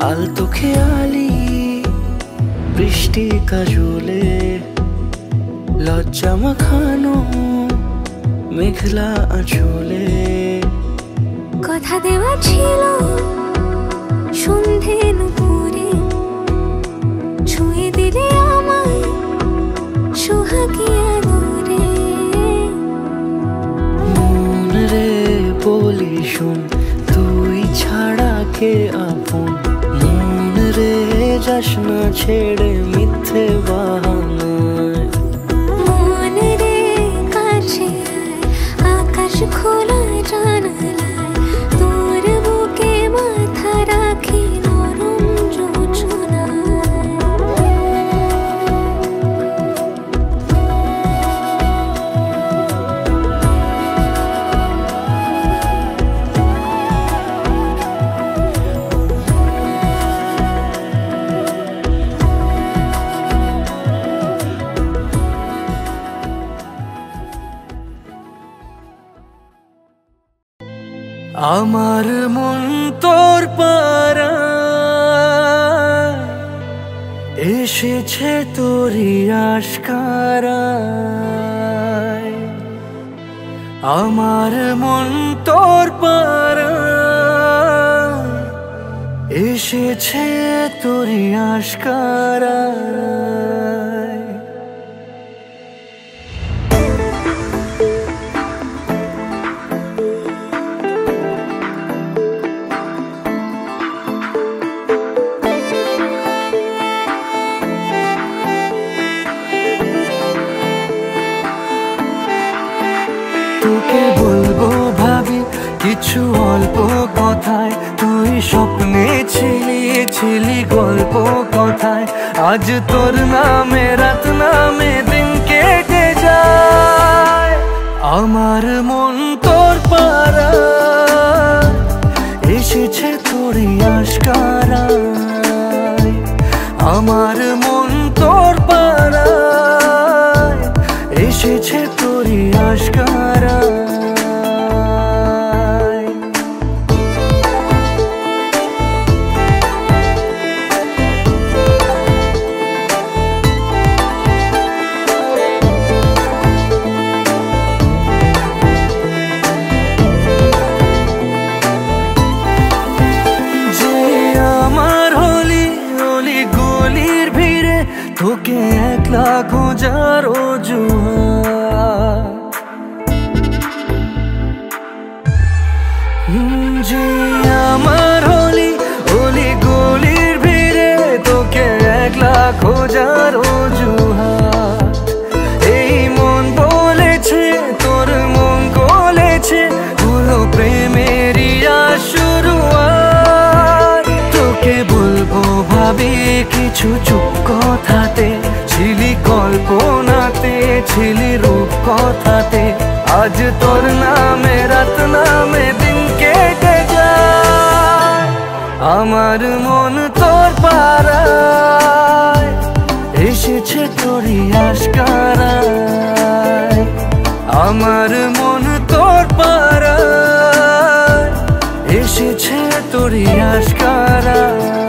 আলতো খেয়ালি বৃষ্টি কাজলে লজ্জা মাখানো মেঘলা আঁচলে কথা দেওয়া ছিল সন্ধে নুপুরে ছুঁয়ে দিলে আমায় সোহাগী আদরে। মন রে বলি শোন তুই ছাড়া কে আপন, মন রে যাস না ছেড়ে মিথ্যে বাহানায়। মন রে কাছে আকাশ খোলা জানালায় তোর বুকে মাথা রাখি নরম যোজনায়। আমার মন তোর পাড়ায় এসেছে তোরই আশকারায়। আমার মন তোর পাড়ায় এসেছে তোরই আশকারায়। তোকে বলবো ভাবি কিছু অল্প কথায়, তুই স্বপ্নে ছিলি গল্প কথায়। আজ তোর নামে রাত নামে দিন কেটে যায়। আমার মন তোর পাড়ায় এসেছে তোরই আশকারায়। আমার মন তোর পাড়ায় এসেছে তোরই আশকারায়। যে আমার হলি অলি গলির ভিড়ে তোকে একলা খোঁজার অজুহাত। যে আমার হলি অলি গলির ভিড়ে তোকে একলা খোঁজার অজুহাত। এই মন বলেছে তোর মন গলেছে হলো প্রেমেরই শুরুয়াত। তোকে বলবো ভাবি কিছু চুপ কথাতে, ছিলি কল্পনাতে ছিলি রূপ কথাতে। আজ তোর নামে রাত নামে দিন কেটে যায়। আমার মন তোর পাড়ায় এসেছে তোরই আশকারায়। আমার মন তোর পাড়ায় এসেছে তোরই আশকারায়।